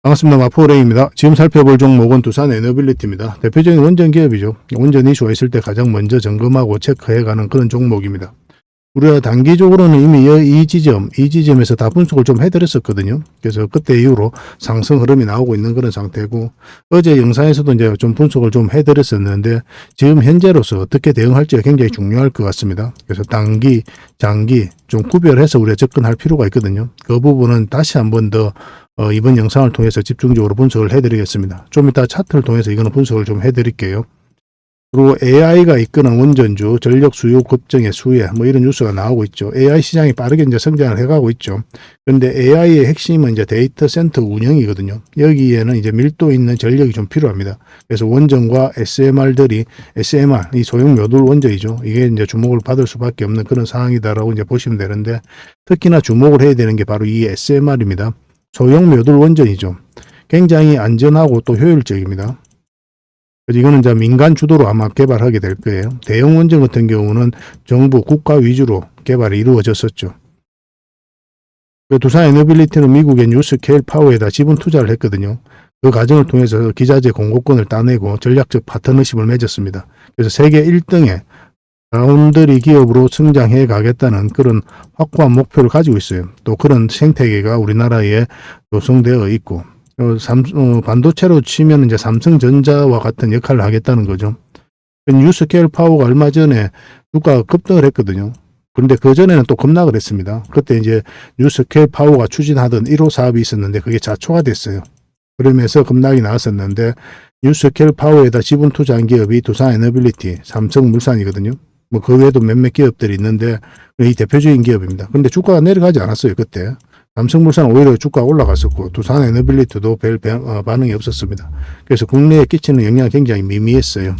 반갑습니다. 마포레입니다. 지금 살펴볼 종목은 두산 에너빌리티입니다. 대표적인 원전 기업이죠. 원전 이슈가 있을 때 가장 먼저 점검하고 체크해가는 그런 종목입니다. 우리가 단기적으로는 이미 이 지점에서 다 분석을 좀 해드렸었거든요. 그래서 그때 이후로 상승 흐름이 나오고 있는 그런 상태고, 어제 영상에서도 이제 좀 분석을 좀 해드렸었는데, 지금 현재로서 어떻게 대응할지가 굉장히 중요할 것 같습니다. 그래서 단기, 장기 좀 구별해서 우리가 접근할 필요가 있거든요. 그 부분은 다시 한번 더 이번 영상을 통해서 집중적으로 분석을 해드리겠습니다. 좀 이따 차트를 통해서 이거는 분석을 좀 해드릴게요. 그리고 AI가 이끄는 원전주 전력 수요 급증의 수혜 이런 뉴스가 나오고 있죠. AI 시장이 빠르게 이제 성장을 해가고 있죠. 그런데 AI의 핵심은 이제 데이터 센터 운영이거든요. 여기에는 이제 밀도 있는 전력이 좀 필요합니다. 그래서 원전과 SMR, 이 소형 묘들 원전이죠. 이게 이제 주목을 받을 수밖에 없는 그런 상황이다라고 이제 보시면 되는데, 특히나 주목을 해야 되는 게 바로 이 SMR입니다. 소형 묘들 원전이죠. 굉장히 안전하고 또 효율적입니다. 이거는 이제 민간 주도로 아마 개발하게 될 거예요. 대형 원전 같은 경우는 정부, 국가 위주로 개발이 이루어졌었죠. 두산 에너빌리티는 미국의 뉴스케일 파워에다 지분 투자를 했거든요. 그 과정을 통해서 기자재 공급권을 따내고 전략적 파트너십을 맺었습니다. 그래서 세계 1등의 바운더리 기업으로 성장해 가겠다는 그런 확고한 목표를 가지고 있어요. 또 그런 생태계가 우리나라에 조성되어 있고, 반도체로 치면 이제 삼성전자와 같은 역할을 하겠다는 거죠. 뉴스케일 파워가 얼마 전에 주가가 급등을 했거든요. 그런데 그 전에는 또 급락을 했습니다. 그때 이제 뉴스케일 파워가 추진하던 1호 사업이 있었는데 그게 자초가 됐어요. 그러면서 급락이 나왔었는데, 뉴스케일 파워에다 지분 투자한 기업이 두산 에너빌리티, 삼성물산이거든요. 그 외에도 몇몇 기업들이 있는데 이 대표적인 기업입니다. 근데 주가가 내려가지 않았어요, 그때. 삼성물산 오히려 주가가 올라갔었고, 두산 에너빌리티도 별 반응이 없었습니다. 그래서 국내에 끼치는 영향이 굉장히 미미했어요.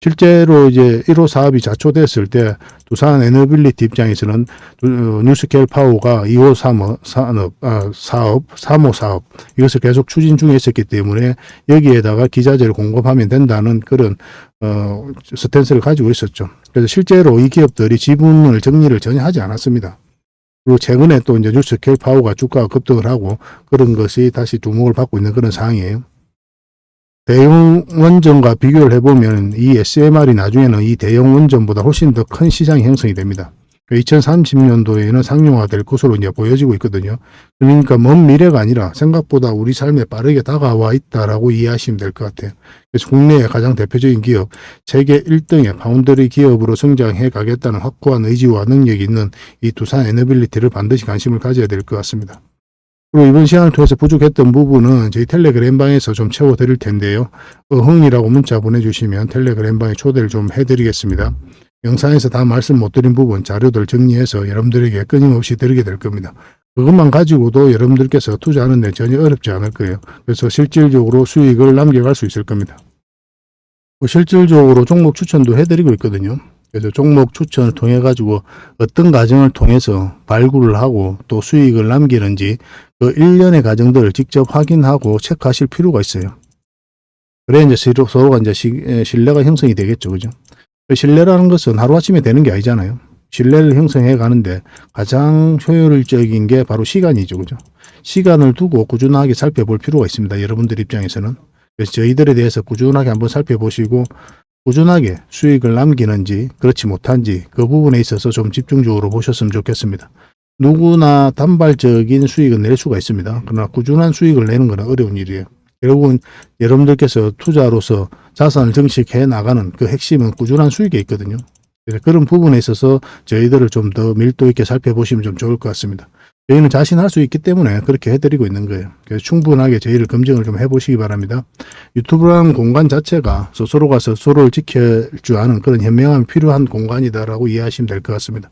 실제로 이제 1호 사업이 자초됐을 때 두산 에너빌리티 입장에서는 뉴스케일 파워가 2호 사업, 3호 사업 이것을 계속 추진 중에 있었기 때문에 여기에다가 기자재를 공급하면 된다는 그런 스탠스를 가지고 있었죠. 그래서 실제로 이 기업들이 지분을 정리를 전혀 하지 않았습니다. 그리고 최근에 또 이제 뉴스케일 파워가 주가가 급등을 하고 그런 것이 다시 주목을 받고 있는 그런 상황이에요. 대형 원전과 비교를 해보면 이 SMR이 나중에는 이 대형 원전보다 훨씬 더 큰 시장이 형성이 됩니다. 2030년도에는 상용화될 것으로 이제 보여지고 있거든요. 그러니까 먼 미래가 아니라 생각보다 우리 삶에 빠르게 다가와 있다라고 이해하시면 될 것 같아요. 그래서 국내의 가장 대표적인 기업, 세계 1등의 파운더리 기업으로 성장해 가겠다는 확고한 의지와 능력이 있는 이 두산 에너빌리티를 반드시 관심을 가져야 될 것 같습니다. 그리고 이번 시간을 통해서 부족했던 부분은 저희 텔레그램 방에서 좀 채워드릴 텐데요. 흥이라고 문자 보내주시면 텔레그램 방에 초대를 좀 해드리겠습니다. 영상에서 다 말씀 못 드린 부분 자료들 정리해서 여러분들에게 끊임없이 드리게 될 겁니다. 그것만 가지고도 여러분들께서 투자하는 데 전혀 어렵지 않을 거예요. 그래서 실질적으로 수익을 남겨갈 수 있을 겁니다. 실질적으로 종목 추천도 해드리고 있거든요. 그래서 종목 추천을 통해 가지고 어떤 과정을 통해서 발굴을 하고 또 수익을 남기는지 그 일련의 과정들을 직접 확인하고 체크하실 필요가 있어요. 그래 이제 서로가 이제 신뢰가 형성이 되겠죠, 그죠? 신뢰라는 것은 하루아침에 되는 게 아니잖아요. 신뢰를 형성해 가는데 가장 효율적인 게 바로 시간이죠, 그죠? 시간을 두고 꾸준하게 살펴볼 필요가 있습니다, 여러분들 입장에서는. 그래서 저희들에 대해서 꾸준하게 한번 살펴보시고 꾸준하게 수익을 남기는지 그렇지 못한지 그 부분에 있어서 좀 집중적으로 보셨으면 좋겠습니다. 누구나 단발적인 수익은 낼 수가 있습니다. 그러나 꾸준한 수익을 내는 건 어려운 일이에요. 결국은 여러분들께서 투자로서 자산을 증식해 나가는 그 핵심은 꾸준한 수익에 있거든요. 그런 부분에 있어서 저희들을 좀 더 밀도 있게 살펴보시면 좀 좋을 것 같습니다. 저희는 자신할 수 있기 때문에 그렇게 해드리고 있는 거예요. 그래서 충분하게 저희를 검증을 좀 해보시기 바랍니다. 유튜브라는 공간 자체가 스스로가 스스로를 지킬 줄 아는 그런 현명함이 필요한 공간이다라고 이해하시면 될 것 같습니다.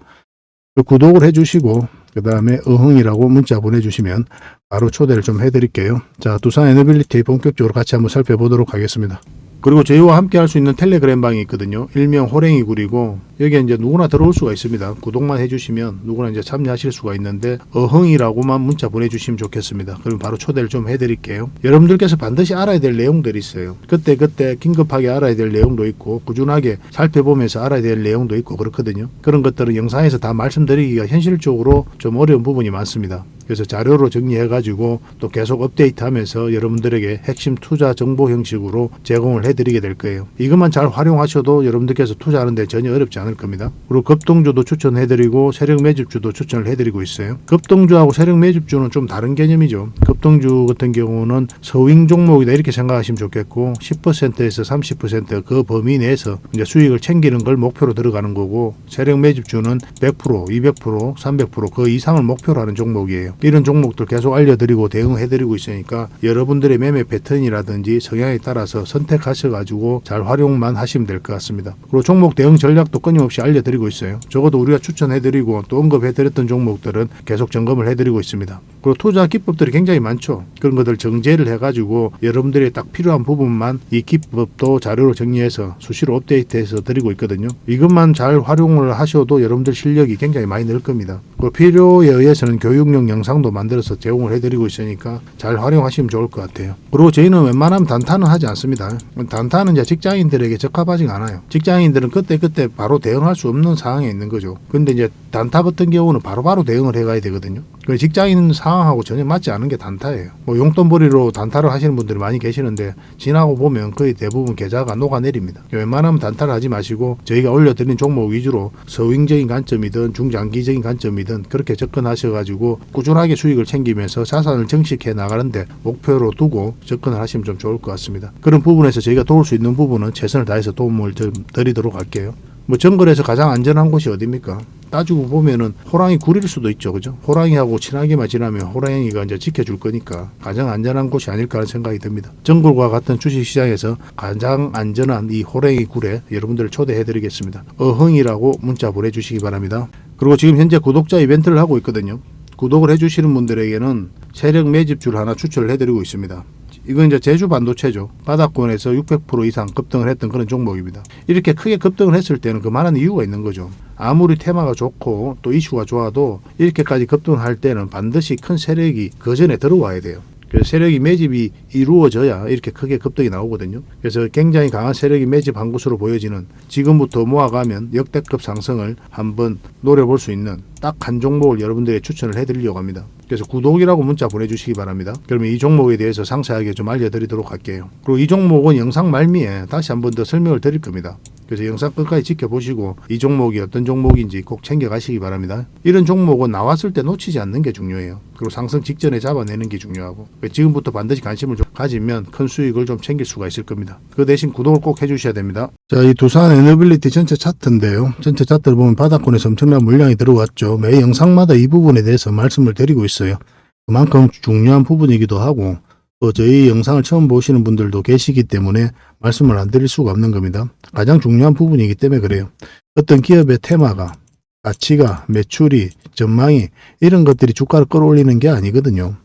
구독을 해주시고 그 다음에 어흥이라고 문자 보내주시면 바로 초대를 좀 해드릴게요. 자, 두산 에너빌리티 본격적으로 같이 한번 살펴보도록 하겠습니다. 그리고 저희와 함께 할 수 있는 텔레그램 방이 있거든요. 일명 호랭이굴이고 여기에 이제 누구나 들어올 수가 있습니다. 구독만 해주시면 누구나 이제 참여하실 수가 있는데 어흥이라고만 문자 보내주시면 좋겠습니다. 그럼 바로 초대를 좀 해드릴게요. 여러분들께서 반드시 알아야 될 내용들이 있어요. 그때 긴급하게 알아야 될 내용도 있고 꾸준하게 살펴보면서 알아야 될 내용도 있고 그렇거든요. 그런 것들은 영상에서 다 말씀드리기가 현실적으로 좀 어려운 부분이 많습니다. 그래서 자료로 정리해가지고 또 계속 업데이트하면서 여러분들에게 핵심 투자 정보 형식으로 제공을 해드리게 될 거예요. 이것만 잘 활용하셔도 여러분들께서 투자하는데 전혀 어렵지 않을 겁니다. 그리고 급등주도 추천해드리고 세력 매집주도 추천을 해드리고 있어요. 급등주하고 세력 매집주는 좀 다른 개념이죠. 급등주 같은 경우는 서윙 종목이다 이렇게 생각하시면 좋겠고 10%에서 30% 범위 내에서 이제 수익을 챙기는 걸 목표로 들어가는 거고 세력 매집주는 100%, 200%, 300%그 이상을 목표로 하는 종목이에요. 이런 종목들 계속 알려드리고 대응해드리고 있으니까 여러분들의 매매 패턴이라든지 성향에 따라서 선택하셔가지고 잘 활용만 하시면 될 것 같습니다. 그리고 종목 대응 전략도 끊임없이 알려드리고 있어요. 적어도 우리가 추천해드리고 또 언급해드렸던 종목들은 계속 점검을 해드리고 있습니다. 그리고 투자 기법들이 굉장히 많죠. 그런 것들 정제를 해가지고 여러분들이 딱 필요한 부분만 이 기법도 자료로 정리해서 수시로 업데이트해서 드리고 있거든요. 이것만 잘 활용을 하셔도 여러분들 실력이 굉장히 많이 늘 겁니다. 그리고 필요에 의해서는 교육용 영상도 만들어서 제공을 해드리고 있으니까 잘 활용하시면 좋을 것 같아요. 그리고 저희는 웬만하면 단타는 하지 않습니다. 단타는 이제 직장인들에게 적합하지가 않아요. 직장인들은 그때 바로 대응할 수 없는 상황에 있는 거죠. 근데 이제 단타 같은 경우는 바로바로 대응을 해가야 되거든요. 직장인 상황하고 전혀 맞지 않은 게 단타예요. 뭐 용돈벌이로 단타를 하시는 분들이 많이 계시는데 지나고 보면 거의 대부분 계좌가 녹아내립니다. 웬만하면 단타를 하지 마시고 저희가 올려드린 종목 위주로 서윙적인 관점이든 중장기적인 관점이든 그렇게 접근하셔가지고 꾸준하게 수익을 챙기면서 자산을 증식해 나가는데 목표로 두고 접근을 하시면 좀 좋을 것 같습니다. 그런 부분에서 저희가 도울 수 있는 부분은 최선을 다해서 도움을 좀 드리도록 할게요. 뭐 정글에서 가장 안전한 곳이 어디입니까? 따지고 보면은 호랑이 굴일 수도 있죠. 그죠? 호랑이하고 친하게만 지나면 호랑이가 이제 지켜줄 거니까 가장 안전한 곳이 아닐까 하는 생각이 듭니다. 정글과 같은 주식시장에서 가장 안전한 이 호랑이 굴에 여러분들을 초대해 드리겠습니다. 어흥이라고 문자 보내주시기 바랍니다. 그리고 지금 현재 구독자 이벤트를 하고 있거든요. 구독을 해주시는 분들에게는 세력 매집주를 하나 추천을 해드리고 있습니다. 이건 이제 제주 반도체죠. 바닥권에서 600% 이상 급등을 했던 그런 종목입니다. 이렇게 크게 급등을 했을 때는 그만한 이유가 있는 거죠. 아무리 테마가 좋고 또 이슈가 좋아도 이렇게까지 급등할 때는 반드시 큰 세력이 그 전에 들어와야 돼요. 그래서 세력이 매집이 이루어져야 이렇게 크게 급등이 나오거든요. 그래서 굉장히 강한 세력이 매집한 것으로 보여지는 지금부터 모아가면 역대급 상승을 한번 노려볼 수 있는 딱 한 종목을 여러분들에게 추천을 해드리려고 합니다. 그래서 구독이라고 문자 보내주시기 바랍니다. 그러면 이 종목에 대해서 상세하게 좀 알려드리도록 할게요. 그리고 이 종목은 영상 말미에 다시 한번 더 설명을 드릴 겁니다. 그래서 영상 끝까지 지켜보시고 이 종목이 어떤 종목인지 꼭 챙겨가시기 바랍니다. 이런 종목은 나왔을 때 놓치지 않는 게 중요해요. 그리고 상승 직전에 잡아내는 게 중요하고 지금부터 반드시 관심을 좀 가지면 큰 수익을 좀 챙길 수가 있을 겁니다. 그 대신 구독을 꼭 해주셔야 됩니다. 자, 이 두산 에너빌리티 전체 차트인데요. 전체 차트를 보면 바닥권에서 엄청난 물량이 들어왔죠. 매 영상마다 이 부분에 대해서 말씀을 드리고 있어요. 그만큼 중요한 부분이기도 하고 또 저희 영상을 처음 보시는 분들도 계시기 때문에 말씀을 안 드릴 수가 없는 겁니다. 가장 중요한 부분이기 때문에 그래요. 어떤 기업의 테마가, 가치가, 매출이, 전망이 이런 것들이 주가를 끌어올리는 게 아니거든요.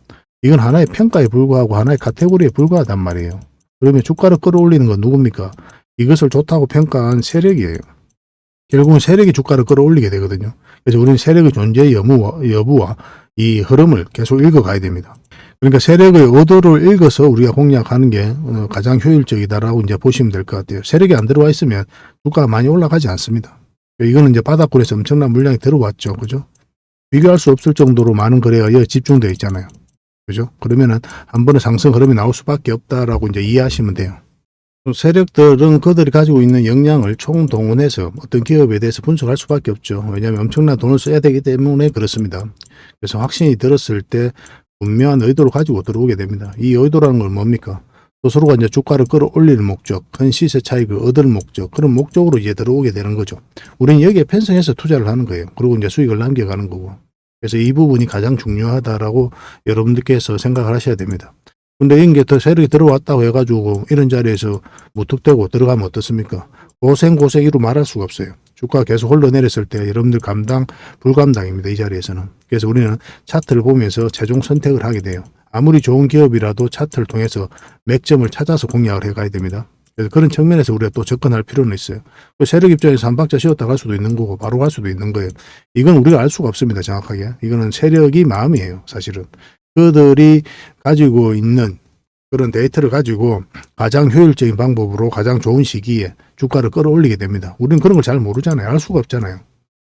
이건 하나의 평가에 불과하고 하나의 카테고리에 불과하단 말이에요. 그러면 주가를 끌어올리는 건 누굽니까? 이것을 좋다고 평가한 세력이에요. 결국은 세력이 주가를 끌어올리게 되거든요. 그래서 우리는 세력의 존재 여부와 이 흐름을 계속 읽어가야 됩니다. 그러니까 세력의 의도를 읽어서 우리가 공략하는 게 가장 효율적이다라고 이제 보시면 될 것 같아요. 세력이 안 들어와 있으면 주가가 많이 올라가지 않습니다. 이거는 이제 바닥권에서 엄청난 물량이 들어왔죠. 그죠? 비교할 수 없을 정도로 많은 거래가 여기 집중되어 있잖아요. 그죠? 그러면은 한 번에 상승 흐름이 나올 수밖에 없다라고 이제 이해하시면 돼요. 세력들은 그들이 가지고 있는 역량을 총동원해서 어떤 기업에 대해서 분석할 수밖에 없죠. 왜냐하면 엄청난 돈을 써야 되기 때문에 그렇습니다. 그래서 확신이 들었을 때 분명한 의도를 가지고 들어오게 됩니다. 이 의도라는 건 뭡니까? 스스로가 이제 주가를 끌어올릴 목적, 큰 시세 차익을 얻을 목적, 그런 목적으로 이제 들어오게 되는 거죠. 우리는 여기에 편성해서 투자를 하는 거예요. 그리고 이제 수익을 남겨가는 거고. 그래서 이 부분이 가장 중요하다라고 여러분들께서 생각을 하셔야 됩니다. 근데 이게 더 세력이 들어왔다고 해가지고 이런 자리에서 무턱대고 들어가면 어떻습니까? 고생이루 말할 수가 없어요. 주가가 계속 흘러내렸을 때 여러분들 감당 불감당입니다. 이 자리에서는. 그래서 우리는 차트를 보면서 최종 선택을 하게 돼요. 아무리 좋은 기업이라도 차트를 통해서 맥점을 찾아서 공략을 해가야 됩니다. 그래서 그런 측면에서 우리가 또 접근할 필요는 있어요. 세력 입장에서 한 박자 쉬었다 갈 수도 있는 거고 바로 갈 수도 있는 거예요. 이건 우리가 알 수가 없습니다. 정확하게. 이거는 세력이 마음이에요. 사실은. 그들이 가지고 있는 그런 데이터를 가지고 가장 효율적인 방법으로 가장 좋은 시기에 주가를 끌어올리게 됩니다. 우리는 그런 걸 잘 모르잖아요. 알 수가 없잖아요.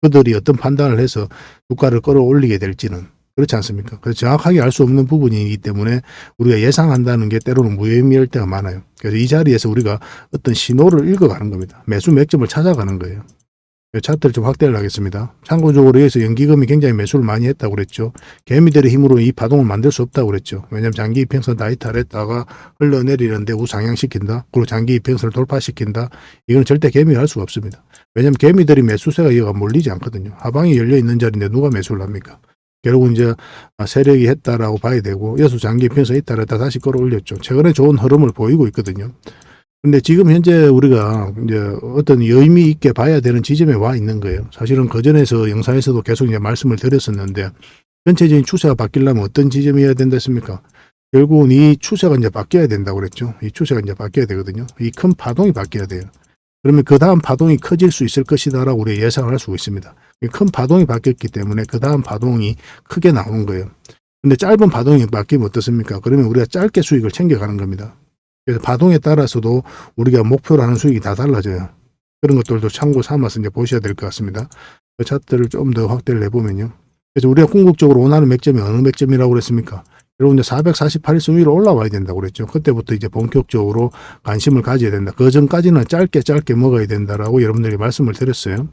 그들이 어떤 판단을 해서 주가를 끌어올리게 될지는. 그렇지 않습니까? 그래서 정확하게 알 수 없는 부분이기 때문에 우리가 예상한다는 게 때로는 무의미할 때가 많아요. 그래서 이 자리에서 우리가 어떤 신호를 읽어가는 겁니다. 매수 맥점을 찾아가는 거예요. 차트를 좀 확대를 하겠습니다. 참고적으로 여기서 연기금이 굉장히 매수를 많이 했다고 그랬죠. 개미들의 힘으로 이 파동을 만들 수 없다고 그랬죠. 왜냐하면 장기 이평선 다 이탈했다가 흘러내리는데 우상향시킨다. 그리고 장기 이평선을 돌파시킨다. 이건 절대 개미가 할 수가 없습니다. 왜냐하면 개미들이 매수세가 이가 몰리지 않거든요. 하방이 열려있는 자리인데 누가 매수를 합니까? 결국 이제 세력이 했다라고 봐야 되고 여수 장기 이평선 이탈했다 다시 끌어올렸죠. 최근에 좋은 흐름을 보이고 있거든요. 근데 지금 현재 우리가 이제 어떤 의미 있게 봐야 되는 지점에 와 있는 거예요. 사실은 그전에서 영상에서도 계속 이제 말씀을 드렸었는데 전체적인 추세가 바뀌려면 어떤 지점이어야 된다 했습니까? 결국은 이 추세가 이제 바뀌어야 된다고 그랬죠. 이 추세가 이제 바뀌어야 되거든요. 이 큰 파동이 바뀌어야 돼요. 그러면 그 다음 파동이 커질 수 있을 것이다라고 우리가 예상을 할 수가 있습니다. 큰 파동이 바뀌었기 때문에 그 다음 파동이 크게 나오는 거예요. 근데 짧은 파동이 바뀌면 어떻습니까? 그러면 우리가 짧게 수익을 챙겨가는 겁니다. 그래서 파동에 따라서도 우리가 목표로 하는 수익이 다 달라져요. 그런 것들도 참고 삼아서 이제 보셔야 될 것 같습니다. 그 차트를 좀 더 확대를 해보면요. 그래서 우리가 궁극적으로 원하는 맥점이 어느 맥점이라고 그랬습니까? 여러분 이제 448일선 위로 올라와야 된다고 그랬죠. 그때부터 이제 본격적으로 관심을 가져야 된다. 그 전까지는 짧게 먹어야 된다라고 여러분들에게 말씀을 드렸어요.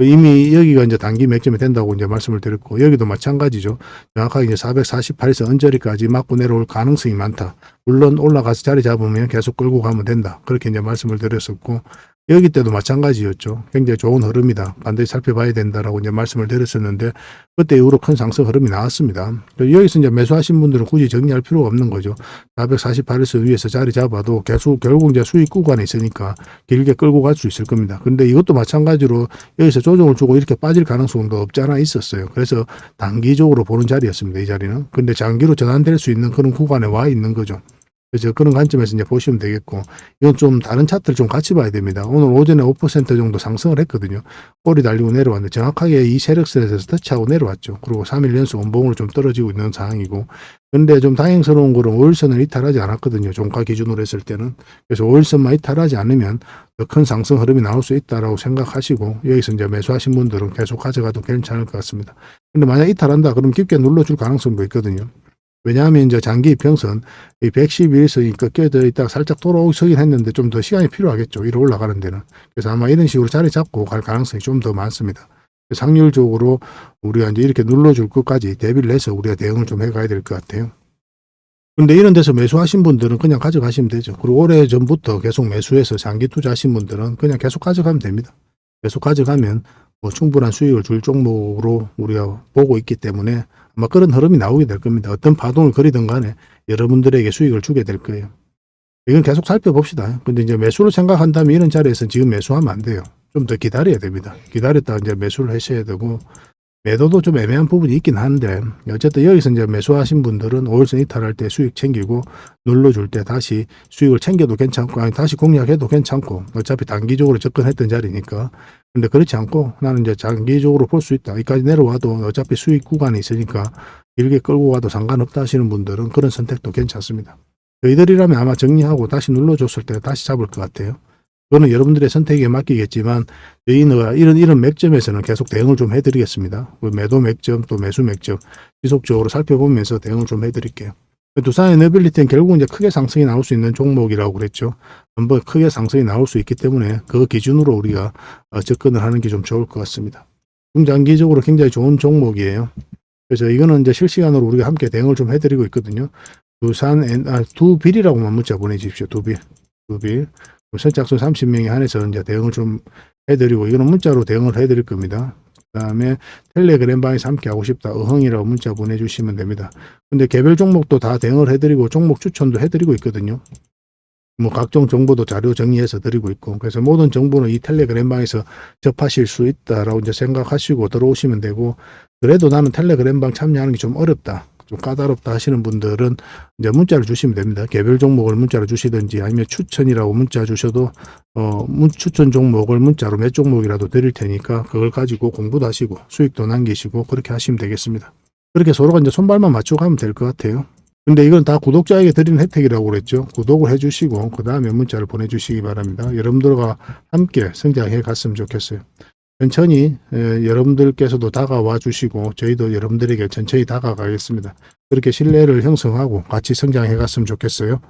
이미 여기가 이제 단기 맥점이 된다고 이제 말씀을 드렸고, 여기도 마찬가지죠. 정확하게 이제 448에서 언저리까지 맞고 내려올 가능성이 많다. 물론 올라가서 자리 잡으면 계속 끌고 가면 된다. 그렇게 이제 말씀을 드렸었고, 여기 때도 마찬가지였죠. 굉장히 좋은 흐름이다. 반드시 살펴봐야 된다라고 이제 말씀을 드렸었는데, 그때 이후로 큰 상승 흐름이 나왔습니다. 여기서 이제 매수하신 분들은 굳이 정리할 필요가 없는 거죠. 448에서 위에서 자리 잡아도 결국 이제 수익 구간에 있으니까 길게 끌고 갈 수 있을 겁니다. 근데 이것도 마찬가지로 여기서 조정을 주고 이렇게 빠질 가능성도 없지 않아 있었어요. 그래서 단기적으로 보는 자리였습니다. 이 자리는. 근데 장기로 전환될 수 있는 그런 구간에 와 있는 거죠. 그래서 그런 관점에서 이제 보시면 되겠고, 이건 좀 다른 차트를 좀 같이 봐야 됩니다. 오늘 오전에 5% 정도 상승을 했거든요. 꼬리 달리고 내려왔는데 정확하게 이 세력선에서 터치하고 내려왔죠. 그리고 3일 연속 원봉으로 좀 떨어지고 있는 상황이고, 근데 좀 다행스러운 거는 5일선을 이탈하지 않았거든요. 종가 기준으로 했을 때는. 그래서 5일선만 이탈하지 않으면 더 큰 상승 흐름이 나올 수 있다라고 생각하시고, 여기서 이제 매수하신 분들은 계속 가져가도 괜찮을 것 같습니다. 근데 만약 이탈한다 그러면 깊게 눌러줄 가능성도 있거든요. 왜냐하면 이제 장기 이평선 이 111선이 꺾여져 있다가 살짝 돌아오긴 했는데 좀 더 시간이 필요하겠죠. 위로 올라가는 데는. 그래서 아마 이런 식으로 자리 잡고 갈 가능성이 좀 더 많습니다. 상률적으로 우리가 이제 이렇게 눌러줄 것까지 대비를 해서 우리가 대응을 좀 해가야 될 것 같아요. 근데 이런 데서 매수하신 분들은 그냥 가져가시면 되죠. 그리고 오래 전부터 계속 매수해서 장기 투자하신 분들은 그냥 계속 가져가면 됩니다. 계속 가져가면 뭐 충분한 수익을 줄 종목으로 우리가 보고 있기 때문에 아마 그런 흐름이 나오게 될 겁니다. 어떤 파동을 그리든 간에 여러분들에게 수익을 주게 될 거예요. 이건 계속 살펴봅시다. 근데 이제 매수를 생각한다면 이런 자리에서 지금 매수하면 안 돼요. 좀 더 기다려야 됩니다. 기다렸다가 이제 매수를 하셔야 되고, 매도도 좀 애매한 부분이 있긴 한데, 어쨌든 여기서 이제 매수하신 분들은 5일선 이탈할 때 수익 챙기고, 눌러줄 때 다시 수익을 챙겨도 괜찮고, 아니 다시 공략해도 괜찮고, 어차피 단기적으로 접근했던 자리니까. 근데 그렇지 않고, 나는 이제 장기적으로 볼 수 있다. 여기까지 내려와도 어차피 수익 구간이 있으니까 길게 끌고 와도 상관없다 하시는 분들은 그런 선택도 괜찮습니다. 저희들이라면 아마 정리하고 다시 눌러줬을 때 다시 잡을 것 같아요. 그거는 여러분들의 선택에 맡기겠지만, 저희는 이런 맥점에서는 계속 대응을 좀 해드리겠습니다. 매도 맥점 또 매수 맥점 지속적으로 살펴보면서 대응을 좀 해드릴게요. 두산 에너빌리티는 결국 이제 크게 상승이 나올 수 있는 종목이라고 그랬죠. 한번 크게 상승이 나올 수 있기 때문에 그 기준으로 우리가 접근을 하는 게 좀 좋을 것 같습니다. 중장기적으로 굉장히 좋은 종목이에요. 그래서 이거는 이제 실시간으로 우리가 함께 대응을 좀 해드리고 있거든요. 두빌이라고만 문자 보내주십시오. 두빌. 선착순 30명에 한해서 이제 대응을 좀 해드리고, 이거는 문자로 대응을 해드릴 겁니다. 그 다음에 텔레그램 방에서 함께 하고 싶다. 어흥이라고 문자 보내주시면 됩니다. 근데 개별 종목도 다 대응을 해드리고 종목 추천도 해드리고 있거든요. 뭐 각종 정보도 자료 정리해서 드리고 있고, 그래서 모든 정보는 이 텔레그램 방에서 접하실 수 있다라고 이제 생각하시고 들어오시면 되고, 그래도 나는 텔레그램 방 참여하는 게 좀 어렵다. 좀 까다롭다 하시는 분들은 이제 문자를 주시면 됩니다. 개별 종목을 문자로 주시든지 아니면 추천이라고 문자 주셔도 추천 종목을 문자로 몇 종목이라도 드릴 테니까 그걸 가지고 공부도 하시고 수익도 남기시고 그렇게 하시면 되겠습니다. 그렇게 서로가 이제 손발만 맞추고 하면 될 것 같아요. 근데 이건 다 구독자에게 드리는 혜택이라고 그랬죠. 구독을 해주시고 그 다음에 문자를 보내주시기 바랍니다. 여러분들과 함께 성장해 갔으면 좋겠어요. 천천히 여러분들께서도 다가와 주시고 저희도 여러분들에게 천천히 다가가겠습니다. 그렇게 신뢰를 형성하고 같이 성장해 갔으면 좋겠어요.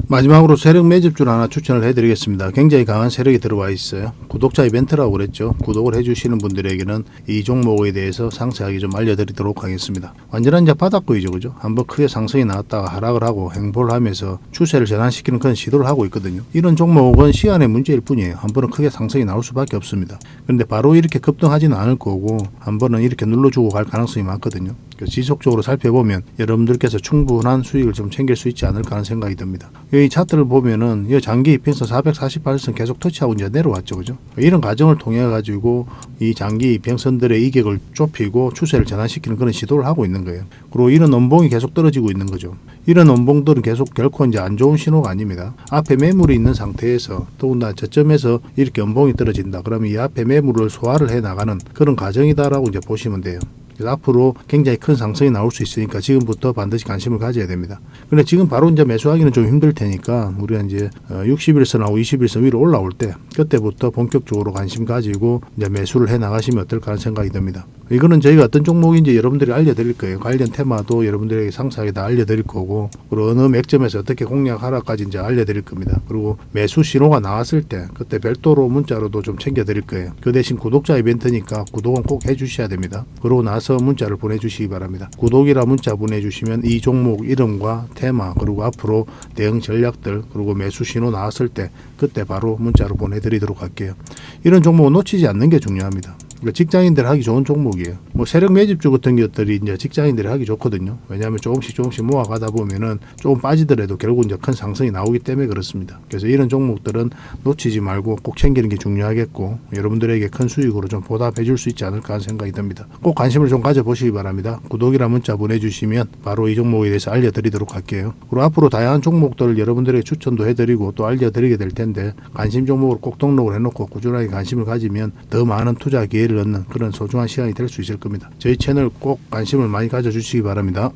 마지막으로 세력 매집주를 하나 추천을 해드리겠습니다. 굉장히 강한 세력이 들어와 있어요. 구독자 이벤트라고 그랬죠. 구독을 해주시는 분들에게는 이 종목에 대해서 상세하게 좀 알려드리도록 하겠습니다. 완전한 이제 바닥구이죠, 그죠? 한번 크게 상승이 나왔다가 하락을 하고 횡보를 하면서 추세를 전환시키는 그런 시도를 하고 있거든요. 이런 종목은 시간의 문제일 뿐이에요. 한 번은 크게 상승이 나올 수밖에 없습니다. 그런데 바로 이렇게 급등하지는 않을 거고 한 번은 이렇게 눌러주고 갈 가능성이 많거든요. 지속적으로 살펴보면 여러분들께서 충분한 수익을 좀 챙길 수 있지 않을까 하는 생각이 듭니다. 이 차트를 보면은 이 장기 이평선 448선 계속 터치하고 이제 내려왔죠, 그죠? 이런 과정을 통해 가지고 이 장기 이평선들의 이격을 좁히고 추세를 전환시키는 그런 시도를 하고 있는 거예요. 그리고 이런 원봉이 계속 떨어지고 있는 거죠. 이런 원봉들은 계속 결코 이제 안 좋은 신호가 아닙니다. 앞에 매물이 있는 상태에서 더군다나 저점에서 이렇게 원봉이 떨어진다. 그러면 이 앞에 매물을 소화를 해 나가는 그런 과정이다라고 이제 보시면 돼요. 그래서 앞으로 굉장히 큰 상승이 나올 수 있으니까 지금부터 반드시 관심을 가져야 됩니다. 근데 지금 바로 이제 매수하기는 좀 힘들 테니까 우리가 이제 60일선하고 20일선 위로 올라올 때 그때부터 본격적으로 관심 가지고 이제 매수를 해 나가시면 어떨까 하는 생각이 듭니다. 이거는 저희가 어떤 종목인지 여러분들이 알려드릴 거예요. 관련 테마도 여러분들에게 상세하게 다 알려드릴 거고, 그리고 어느 맥점에서 어떻게 공략하라까지 이제 알려드릴 겁니다. 그리고 매수 신호가 나왔을 때 그때 별도로 문자로도 좀 챙겨드릴 거예요. 그 대신 구독자 이벤트니까 구독은 꼭 해주셔야 됩니다. 그러고 나서 문자를 보내주시기 바랍니다. 구독이라 문자 보내주시면 이 종목 이름과 테마 그리고 앞으로 대응 전략들 그리고 매수 신호 나왔을 때 그때 바로 문자로 보내드리도록 할게요. 이런 종목은 놓치지 않는 게 중요합니다. 직장인들 하기 좋은 종목이에요. 뭐 세력 매집주 같은 것들이 이제 직장인들이 하기 좋거든요. 왜냐하면 조금씩 모아가다 보면은 조금 빠지더라도 결국 이제 큰 상승이 나오기 때문에 그렇습니다. 그래서 이런 종목들은 놓치지 말고 꼭 챙기는 게 중요하겠고 여러분들에게 큰 수익으로 좀 보답해 줄 수 있지 않을까 하는 생각이 듭니다. 꼭 관심을 좀 가져보시기 바랍니다. 구독이라 문자 보내주시면 바로 이 종목에 대해서 알려드리도록 할게요. 그리고 앞으로 다양한 종목들을 여러분들에게 추천도 해드리고 또 알려드리게 될 텐데 관심 종목으로 꼭 등록을 해놓고 꾸준하게 관심을 가지면 더 많은 투자 기회를 얻는 그런 소중한 시간이 될 수 있을 겁니다. 저희 채널 꼭 관심을 많이 가져주시기 바랍니다.